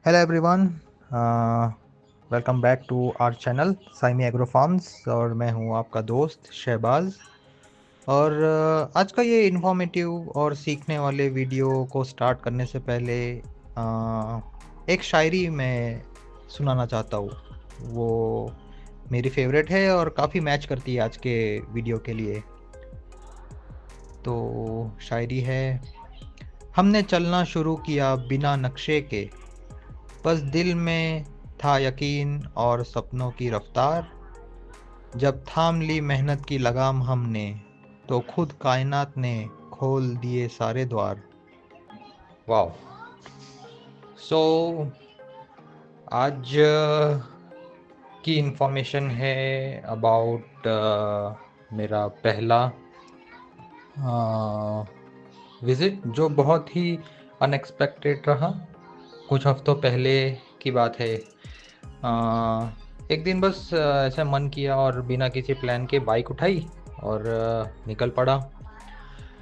Hello everyone, welcome back to our channel Saimi agro farms. और मैं हूं आपका दोस्त शहबाज। और आज का ये इन्फॉर्मेटिव और सीखने वाले वीडियो को स्टार्ट करने से पहले एक शायरी मैं सुनाना चाहता हूँ। वो मेरी फेवरेट है और काफ़ी मैच करती है आज के वीडियो के लिए। तो शायरी है। हमने चलना शुरू किया बिना नक्शे के, बस दिल में था यकीन और सपनों की रफ्तार। जब थाम ली मेहनत की लगाम हमने, तो खुद कायनात ने खोल दिए सारे द्वार। वाह। सो आज की इंफॉर्मेशन है अबाउट मेरा पहला विज़िट, जो बहुत ही अनएक्सपेक्टेड रहा। कुछ हफ्तों पहले की बात है। एक दिन बस ऐसा मन किया और बिना किसी प्लान के बाइक उठाई और निकल पड़ा।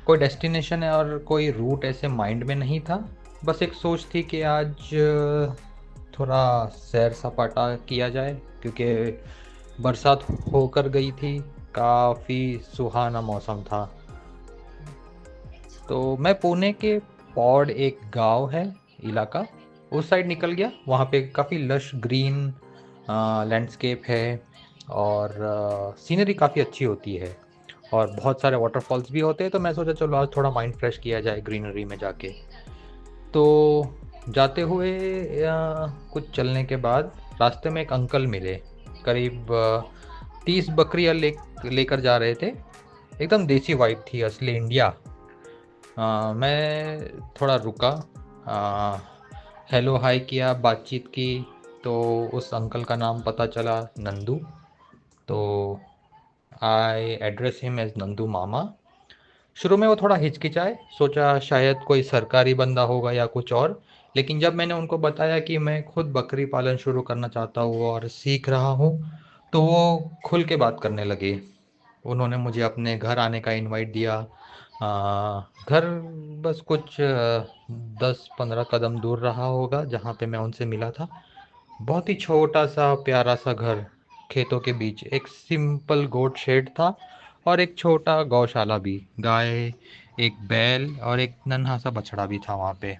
कोई डेस्टिनेशन है और कोई रूट ऐसे माइंड में नहीं था। बस एक सोच थी कि आज थोड़ा सैर सपाटा किया जाए, क्योंकि बरसात होकर गई थी। काफ़ी सुहाना मौसम था। तो मैं पुणे के पौड़, एक गांव है, इलाका, उस साइड निकल गया। वहाँ पे काफ़ी लश ग्रीन लैंडस्केप है और सीनरी काफ़ी अच्छी होती है और बहुत सारे वाटरफॉल्स भी होते हैं। तो मैं सोचा चलो आज थोड़ा माइंड फ्रेश किया जाए ग्रीनरी में जाके। तो जाते हुए कुछ चलने के बाद रास्ते में एक अंकल मिले। करीब 30 बकरियां लेकर जा रहे थे। एकदम देसी वाइब थी, असली इंडिया। मैं थोड़ा रुका, हेलो हाय किया, बातचीत की। तो उस अंकल का नाम पता चला, नंदू। तो I address him as Nandu मामा। शुरू में वो थोड़ा हिचकिचाए, सोचा शायद कोई सरकारी बंदा होगा या कुछ और। लेकिन जब मैंने उनको बताया कि मैं खुद बकरी पालन शुरू करना चाहता हूँ और सीख रहा हूँ, तो वो खुल के बात करने लगे। उन्होंने मुझे अपने घर आने का इनवाइट दिया। घर बस कुछ 10-15 कदम दूर रहा होगा जहाँ पे मैं उनसे मिला था। बहुत ही छोटा सा प्यारा सा घर, खेतों के बीच एक सिंपल गोट शेड था और एक छोटा गौशाला भी। गाय, एक बैल और एक नन्हा सा बछड़ा भी था वहाँ पे।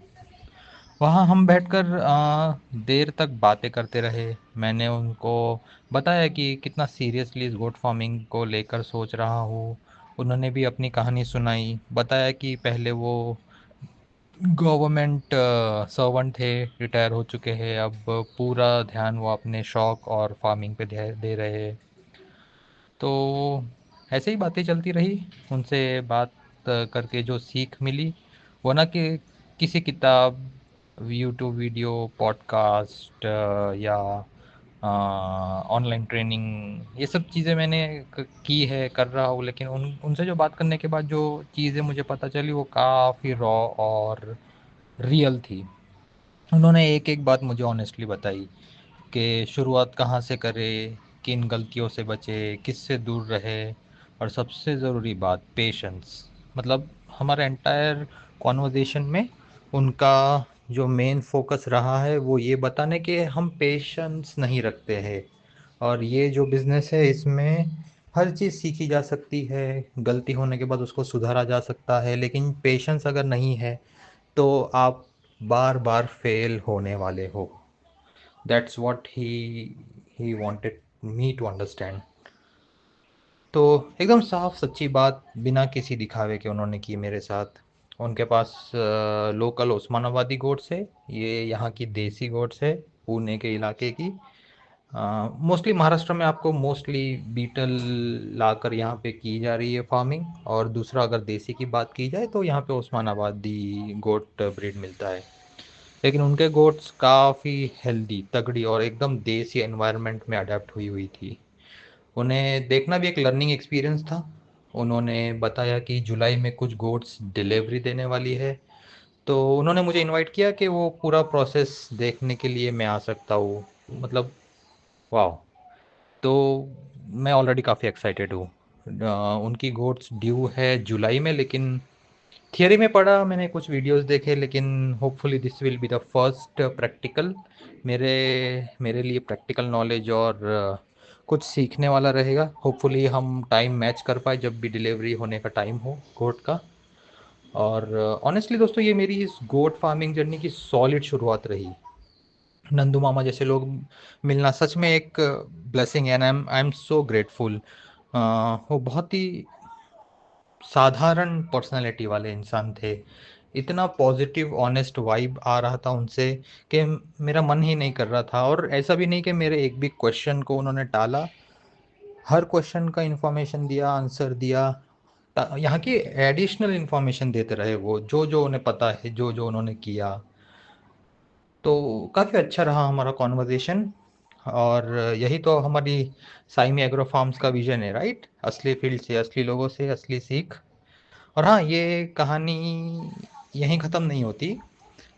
वहाँ हम बैठकर देर तक बातें करते रहे। मैंने उनको बताया कि कितना सीरियसली इस गोट फार्मिंग को लेकर सोच रहा हूँ। उन्होंने भी अपनी कहानी सुनाई, बताया कि पहले वो गवर्नमेंट सर्वेंट थे, रिटायर हो चुके हैं। अब पूरा ध्यान वो अपने शौक और फार्मिंग पे दे रहे हैं। तो ऐसे ही बातें चलती रही। उनसे बात करके जो सीख मिली, वो ना कि किसी किताब, यूट्यूब वीडियो, पॉडकास्ट या ऑनलाइन ट्रेनिंग, ये सब चीज़ें मैंने की है, कर रहा हूँ। लेकिन उनसे जो बात करने के बाद जो चीज़ें मुझे पता चली, वो काफ़ी रॉ और रियल थी। उन्होंने एक एक बात मुझे ऑनेस्टली बताई कि शुरुआत कहाँ से करें, किन गलतियों से बचे, किससे दूर रहे, और सबसे ज़रूरी बात पेशेंस। मतलब हमारा एंटायर कॉन्वर्जेशन में उनका जो मेन फोकस रहा है वो ये बताने के हम पेशेंस नहीं रखते हैं। और ये जो बिज़नेस है, इसमें हर चीज़ सीखी जा सकती है, गलती होने के बाद उसको सुधारा जा सकता है, लेकिन पेशेंस अगर नहीं है तो आप बार बार फेल होने वाले हो। That's what he wanted me to understand. तो एकदम साफ सच्ची बात, बिना किसी दिखावे के उन्होंने की मेरे साथ। उनके पास लोकल उस्मानाबादी गोट्स है। ये यहाँ की देसी गोट्स है, पुणे के इलाके की। मोस्टली महाराष्ट्र में आपको मोस्टली बीटल लाकर यहाँ पे की जा रही है फार्मिंग। और दूसरा, अगर देसी की बात की जाए तो यहाँ पे उस्मानाबादी गोट ब्रीड मिलता है। लेकिन उनके गोट्स काफ़ी हेल्दी, तगड़ी और एकदम देसी एनवायरनमेंट में अडेप्ट हुई हुई थी। उन्हें देखना भी एक लर्निंग एक्सपीरियंस था। उन्होंने बताया कि जुलाई में कुछ गोट्स डिलीवरी देने वाली है। तो उन्होंने मुझे इनवाइट किया कि वो पूरा प्रोसेस देखने के लिए मैं आ सकता हूँ। मतलब वाह। तो मैं ऑलरेडी काफ़ी एक्साइटेड हूँ। उनकी गोट्स ड्यू है जुलाई में, लेकिन थियरी में पढ़ा, मैंने कुछ वीडियोस देखे, लेकिन hopefully this will be the first practical. मेरे मेरे लिए प्रैक्टिकल नॉलेज और कुछ सीखने वाला रहेगा। होपफुली हम टाइम मैच कर पाए जब भी डिलीवरी होने का टाइम हो गोट का। और ऑनेस्टली दोस्तों, ये मेरी इस गोट फार्मिंग जर्नी की सॉलिड शुरुआत रही। नंदू मामा जैसे लोग मिलना सच में एक ब्लेसिंग है, and I am so grateful. वो बहुत ही साधारण पर्सनालिटी वाले इंसान थे। इतना पॉजिटिव ऑनेस्ट वाइब आ रहा था उनसे कि मेरा मन ही नहीं कर रहा था। और ऐसा भी नहीं कि मेरे एक भी क्वेश्चन को उन्होंने टाला, हर क्वेश्चन का इन्फॉर्मेशन दिया, आंसर दिया। यहाँ की एडिशनल इन्फॉर्मेशन देते रहे वो, जो जो उन्हें पता है, जो जो उन्होंने किया। तो काफ़ी अच्छा रहा हमारा कॉन्वर्जेशन। और यही तो हमारी साइमी एग्रो फार्म्स का विजन है, राइट? असली फील्ड से, असली लोगों से, असली सीख। और हाँ, ये कहानी यहीं ख़त्म नहीं होती।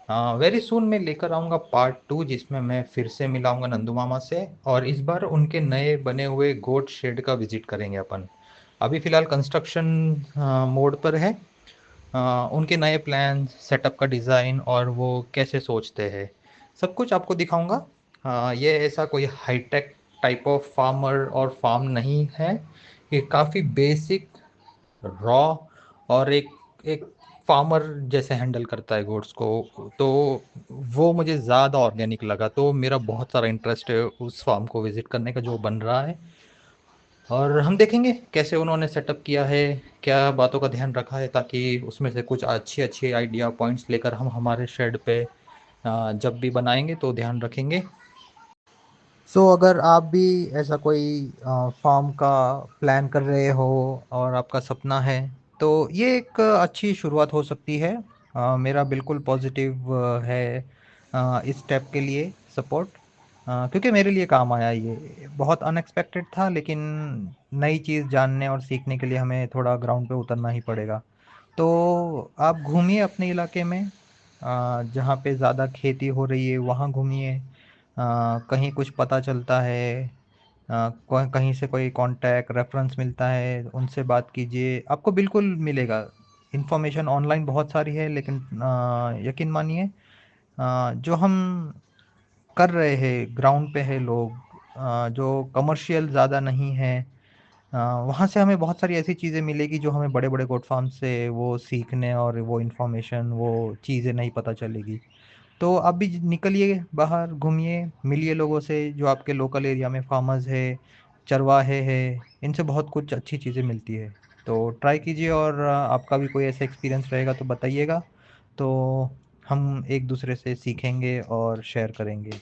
वेरी सून मैं लेकर आऊँगा पार्ट 2, जिसमें मैं फिर से मिलाऊंगा नंदू मामा से, और इस बार उनके नए बने हुए गोट शेड का विजिट करेंगे अपन। अभी फ़िलहाल कंस्ट्रक्शन मोड पर है। उनके नए प्लान, सेटअप का डिज़ाइन और वो कैसे सोचते हैं, सब कुछ आपको दिखाऊंगा। ये ऐसा कोई हाईटेक टाइप ऑफ फार्मर और फार्म नहीं है। ये काफ़ी बेसिक, रॉ, और एक एक फार्मर जैसे हैंडल करता है गोड्स को। तो वो मुझे ज़्यादा ऑर्गेनिक लगा, तो मेरा बहुत सारा इंटरेस्ट है उस फार्म को विज़िट करने का जो बन रहा है। और हम देखेंगे कैसे उन्होंने सेटअप किया है, क्या बातों का ध्यान रखा है, ताकि उसमें से कुछ अच्छी अच्छी आइडिया पॉइंट्स लेकर हम हमारे शेड पे जब भी बनाएंगे तो ध्यान रखेंगे। अगर आप भी ऐसा कोई फार्म का प्लान कर रहे हो और आपका सपना है, तो ये एक अच्छी शुरुआत हो सकती है। मेरा बिल्कुल पॉजिटिव है इस स्टेप के लिए सपोर्ट, क्योंकि मेरे लिए काम आया। ये बहुत अनएक्सपेक्टेड था, लेकिन नई चीज़ जानने और सीखने के लिए हमें थोड़ा ग्राउंड पे उतरना ही पड़ेगा। तो आप घूमिए अपने इलाके में, जहाँ पे ज़्यादा खेती हो रही है वहाँ घूमिए। कहीं कुछ पता चलता है, कहीं से कोई कांटेक्ट रेफरेंस मिलता है, उनसे बात कीजिए, आपको बिल्कुल मिलेगा। इन्फॉर्मेशन ऑनलाइन बहुत सारी है, लेकिन यकीन मानिए, जो हम कर रहे हैं ग्राउंड पे है लोग, जो कमर्शियल ज़्यादा नहीं है, वहाँ से हमें बहुत सारी ऐसी चीज़ें मिलेगी जो हमें बड़े बड़े गोट फार्म से वो सीखने और वो इन्फॉर्मेशन, वो चीज़ें नहीं पता चलेगी। तो आप भी निकलिए बाहर, घूमिए, मिलिए लोगों से जो आपके लोकल एरिया में फार्मर्स है, चरवाहे हैं, इनसे बहुत कुछ अच्छी चीज़ें मिलती है। तो ट्राई कीजिए, और आपका भी कोई ऐसा एक्सपीरियंस रहेगा तो बताइएगा। तो हम एक दूसरे से सीखेंगे और शेयर करेंगे।